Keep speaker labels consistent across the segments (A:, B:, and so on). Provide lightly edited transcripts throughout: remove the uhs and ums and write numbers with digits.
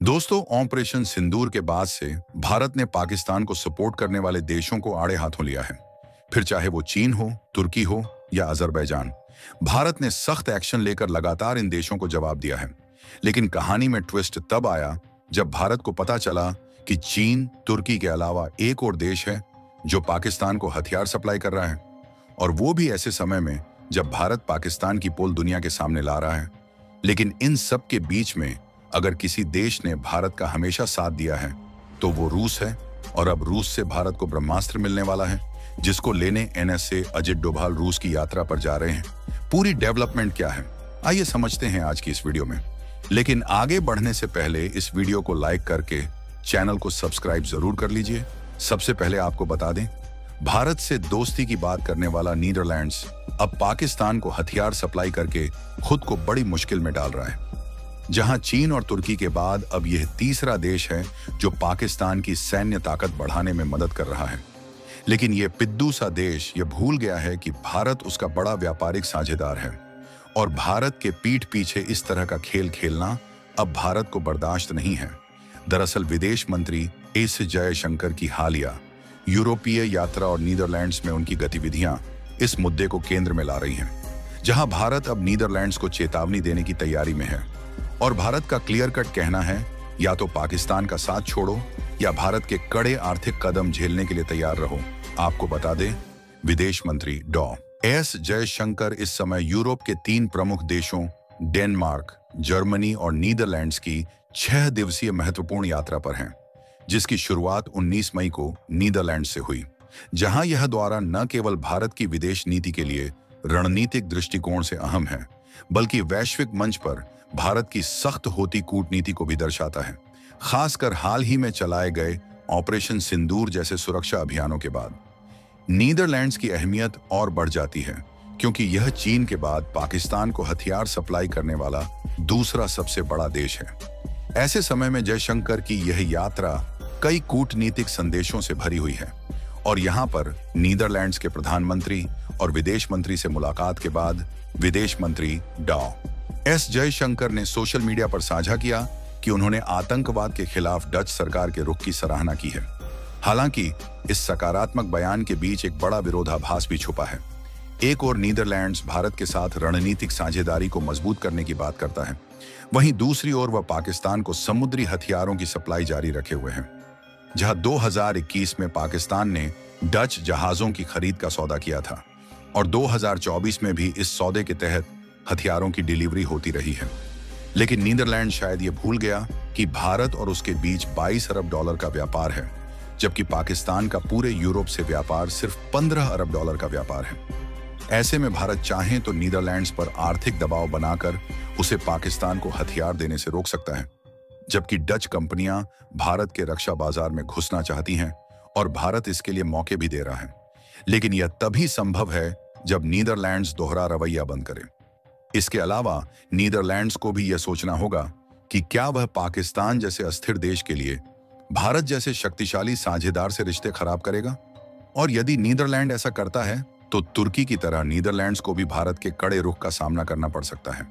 A: दोस्तों, ऑपरेशन सिंदूर के बाद से भारत ने पाकिस्तान को सपोर्ट करने वाले देशों को आड़े हाथों लिया है। फिर चाहे वो चीन हो, तुर्की हो या अजरबैजान, भारत ने सख्त एक्शन लेकर लगातार इन देशों को जवाब दिया है। लेकिन कहानी में ट्विस्ट तब आया जब भारत को पता चला कि चीन, तुर्की के अलावा एक और देश है जो पाकिस्तान को हथियार सप्लाई कर रहा है, और वो भी ऐसे समय में जब भारत पाकिस्तान की पोल दुनिया के सामने ला रहा है। लेकिन इन सब के बीच में अगर किसी देश ने भारत का हमेशा साथ दिया है तो वो रूस है, और अब रूस से भारत को ब्रह्मास्त्र मिलने वाला है, जिसको लेने एनएसए अजित डोभाल रूस की यात्रा पर जा रहे हैं। पूरी डेवलपमेंट क्या है, आइए समझते हैं आज की इस वीडियो में। लेकिन आगे बढ़ने से पहले इस वीडियो को लाइक करके चैनल को सब्सक्राइब जरूर कर लीजिए। सबसे पहले आपको बता दें, भारत से दोस्ती की बात करने वाला नीदरलैंड्स अब पाकिस्तान को हथियार सप्लाई करके खुद को बड़ी मुश्किल में डाल रहा है। जहां चीन और तुर्की के बाद अब यह तीसरा देश है जो पाकिस्तान की सैन्य ताकत बढ़ाने में मदद कर रहा है। लेकिन यह पिद्दू सा देश यह भूल गया है कि भारत उसका बड़ा व्यापारिक साझेदार है, और भारत के पीठ पीछे इस तरह का खेल खेलना अब भारत को बर्दाश्त नहीं है। दरअसल विदेश मंत्री एस जयशंकर की हालिया यूरोपीय यात्रा और नीदरलैंड्स में उनकी गतिविधियां इस मुद्दे को केंद्र में ला रही हैं, जहां भारत अब नीदरलैंड्स को चेतावनी देने की तैयारी में है। और भारत का क्लियर कट कहना है, या तो पाकिस्तान का साथ छोड़ो या भारत के कड़े आर्थिक कदम झेलने के लिए तैयार रहो। आपको बता दें, विदेश मंत्री डॉ एस जयशंकर इस समय यूरोप के 3 प्रमुख देशों डेनमार्क, जर्मनी और नीदरलैंड्स की 6 दिवसीय महत्वपूर्ण यात्रा पर हैं, जिसकी शुरुआत 19 मई को नीदरलैंड से हुई, जहां यह दौरा न केवल भारत की विदेश नीति के लिए रणनीतिक दृष्टिकोण से अहम है, बल्कि वैश्विक मंच पर भारत की सख्त होती कूटनीति को भी दर्शाता है, खासकर हाल ही में चलाए गए ऑपरेशन सिंदूर जैसे सुरक्षा अभियानों के बाद। नीदरलैंड्स की अहमियत और बढ़ जाती है क्योंकि यह चीन के बाद पाकिस्तान को हथियार सप्लाई करने वाला दूसरा सबसे बड़ा देश है। ऐसे समय में जयशंकर की यह यात्रा कई कूटनीतिक संदेशों से भरी हुई है, और यहाँ पर नीदरलैंड्स के प्रधानमंत्री और विदेश मंत्री से मुलाकात के बाद विदेश मंत्री डॉ एस जयशंकर ने सोशल मीडिया पर साझा किया कि उन्होंने आतंकवाद के खिलाफ डच सरकार के रुख की सराहना की है। हालांकि इस सकारात्मक बयान के बीच एक बड़ा विरोधाभास भी छुपा है। एक और नीदरलैंड्स भारत के साथ रणनीतिक साझेदारी को मजबूत करने की बात करता है, वहीं दूसरी ओर वह पाकिस्तान को समुद्री हथियारों की सप्लाई जारी रखे हुए हैं। जहां 2021 में पाकिस्तान ने डच जहाजों की खरीद का सौदा किया था, और 2024 में भी इस सौदे के तहत हथियारों की डिलीवरी होती रही है। लेकिन नीदरलैंड शायद ये भूल गया कि भारत और उसके बीच 22 अरब डॉलर का व्यापार है, जबकि पाकिस्तान का पूरे यूरोप से व्यापार सिर्फ 15 अरब डॉलर का व्यापार है। ऐसे में भारत चाहे तो नीदरलैंड्स पर आर्थिक दबाव बनाकर उसे पाकिस्तान को हथियार देने से रोक सकता है, जबकि डच कंपनियां भारत के रक्षा बाजार में घुसना चाहती हैं, और भारत इसके लिए मौके भी दे रहा है। लेकिन यह तभी संभव है जब नीदरलैंड्स दोहरा रवैया बंद करे। इसके अलावा नीदरलैंड्स को भी यह सोचना होगा कि क्या वह पाकिस्तान जैसे अस्थिर देश के लिए भारत जैसे शक्तिशाली साझेदार से रिश्ते खराब करेगा। और यदि नीदरलैंड ऐसा करता है तो तुर्की की तरह नीदरलैंड्स को भी भारत के कड़े रुख का सामना करना पड़ सकता है।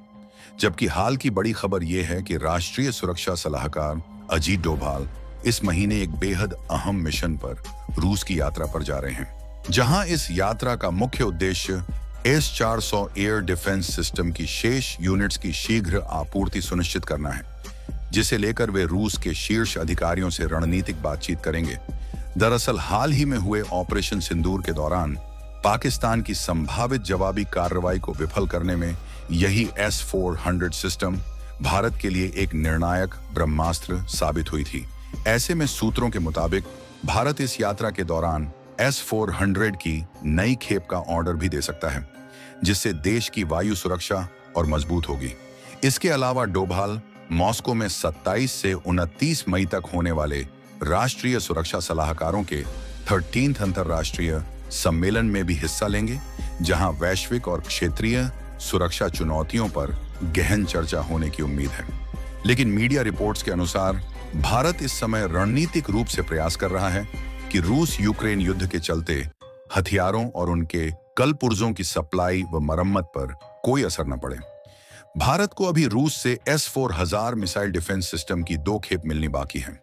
A: जबकि हाल की बड़ी खबर यह है कि राष्ट्रीय सुरक्षा सलाहकार अजीत डोभाल इस महीने एक बेहद अहम मिशन पर रूस की यात्रा पर जा रहे हैं, जहां इस यात्रा का मुख्य उद्देश्य S-400 एयर डिफेंस सिस्टम की शेष यूनिट्स की शीघ्र आपूर्ति सुनिश्चित करना है, जिसे लेकर वे रूस के शीर्ष अधिकारियों से रणनीतिक बातचीत करेंगे। दरअसल हाल ही में हुए ऑपरेशन सिंदूर के दौरान पाकिस्तान की संभावित जवाबी कार्रवाई को विफल करने में यही S-400 सिस्टम भारत के लिए एक निर्णायक ब्रह्मास्त्र साबित हुई थी। ऐसे में सूत्रों के मुताबिक भारत इस यात्रा के दौरान S-400 की नई खेप का ऑर्डर भी दे सकता है, जिससे देश की वायु सुरक्षा और मजबूत होगी। इसके अलावा डोभाल मॉस्को में 27 से 29 मई तक होने वाले राष्ट्रीय सुरक्षा सलाहकारों के 13th अंतर्राष्ट्रीय सम्मेलन में भी हिस्सा लेंगे, जहां वैश्विक और क्षेत्रीय सुरक्षा चुनौतियों पर गहन चर्चा होने की उम्मीद है। लेकिन मीडिया रिपोर्ट्स के अनुसार भारत इस समय रणनीतिक रूप से प्रयास कर रहा है कि रूस यूक्रेन युद्ध के चलते हथियारों और उनके कलपुर्जों की सप्लाई व मरम्मत पर कोई असर न पड़े। भारत को अभी रूस से S-400 मिसाइल डिफेंस सिस्टम की 2 खेप मिलनी बाकी हैं,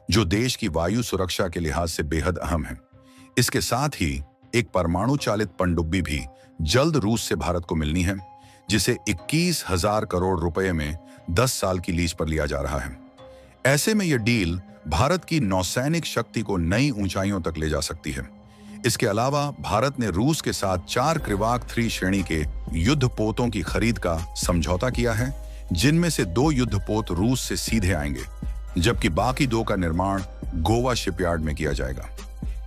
A: जो देश की वायु सुरक्षा के लिहाज से बेहद अहम है। इसके साथ ही एक परमाणु चालित पनडुब्बी भी जल्द रूस से भारत को मिलनी है, जिसे 21,000 करोड़ रुपए में 10 साल की लीज पर लिया जा रहा है। ऐसे में यह डील भारत की नौसैनिक शक्ति को नई ऊंचाइयों तक ले जा सकती है। इसके अलावा भारत ने रूस के साथ 4 क्रिवाक 3 श्रेणी के युद्धपोतों की खरीद का समझौता किया है, जिनमें से 2 युद्धपोत रूस से सीधे आएंगे, जबकि बाकी 2 का निर्माण गोवा शिपयार्ड में किया जाएगा।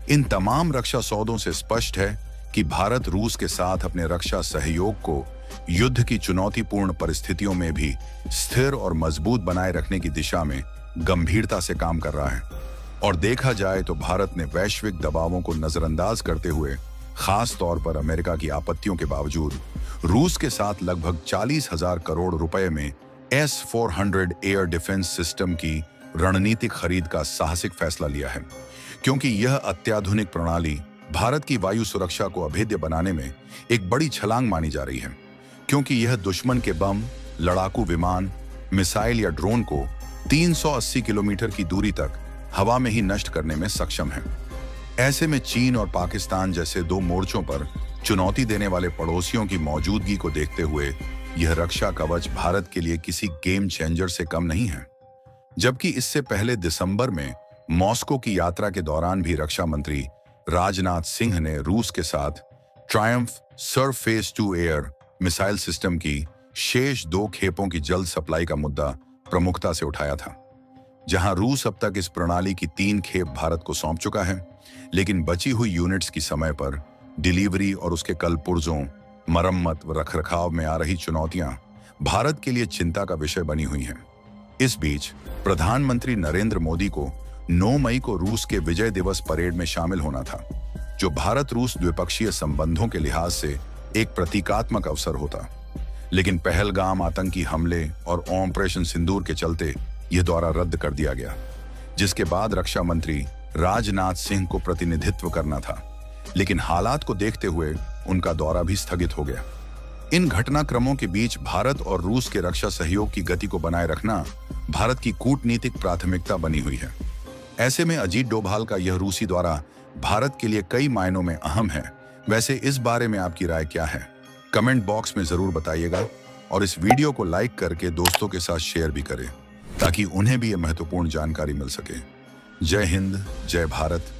A: इन तमाम रक्षा सौदों से स्पष्ट है कि भारत रूस के साथ अपने रक्षा सहयोग को युद्ध की चुनौतीपूर्ण परिस्थितियों में भी स्थिर और मजबूत बनाए रखने की दिशा में गंभीरता से काम कर रहा है। और देखा जाए तो भारत ने वैश्विक दबावों को नजरअंदाज करते हुए, खास तौर पर अमेरिका की आपत्तियों के बावजूद, रूस के साथ लगभग 40,000 करोड़ रुपए में S-400 एयर डिफेंस सिस्टम की रणनीतिक खरीद का साहसिक फैसला लिया है, क्योंकि यह अत्याधुनिक प्रणाली भारत की वायु सुरक्षा को अभेद्य बनाने में एक बड़ी छलांग मानी जा रही है, क्योंकि यह दुश्मन के बम, लड़ाकू विमान, मिसाइल या ड्रोन को 380 किलोमीटर की दूरी तक हवा में ही नष्ट करने में सक्षम है। ऐसे में चीन और पाकिस्तान जैसे 2 मोर्चों पर चुनौती देने वाले पड़ोसियों की मौजूदगी को देखते हुए यह रक्षा कवच भारत के लिए किसी गेम चेंजर से कम नहीं है। जबकि इससे पहले दिसंबर में मॉस्को की यात्रा के दौरान भी रक्षा मंत्री राजनाथ सिंह ने रूस के साथ Triumph surface to air missile system की शेष 2 खेपों की जल्द सप्लाई का मुद्दा प्रमुखता से उठाया था। जहां रूस अब तक इस प्रणाली की 3 खेप भारत को सौंप चुका है, लेकिन बची हुई यूनिट्स की समय पर डिलीवरी और उसके कलपुर्जों, मरम्मत व रखरखाव में आ रही चुनौतियां भारत के लिए चिंता का विषय बनी हुई हैं। इस बीच प्रधानमंत्री नरेंद्र मोदी को 9 मई को रूस के विजय दिवस परेड में शामिल होना था, जो भारत रूस द्विपक्षीय संबंधों के लिहाज से एक प्रतीकात्मक अवसर होता। लेकिन पहलगाम आतंकी हमले और ऑपरेशन सिंदूर के चलते यह दौरा रद्द कर दिया गया, जिसके बाद रक्षा मंत्री राजनाथ सिंह को प्रतिनिधित्व करना था, लेकिन हालात को देखते हुए उनका दौरा भी स्थगित हो गया। इन घटनाक्रमों के बीच भारत और रूस के रक्षा सहयोग की गति को बनाए रखना भारत की कूटनीतिक प्राथमिकता बनी हुई है। ऐसे में अजीत डोभाल का यह रूसी दौरा भारत के लिए कई मायनों में अहम है। वैसे इस बारे में आपकी राय क्या है? कमेंट बॉक्स में जरूर बताइएगा और इस वीडियो को लाइक करके दोस्तों के साथ शेयर भी करें, ताकि उन्हें भी यह महत्वपूर्ण जानकारी मिल सके। जय हिंद, जय भारत।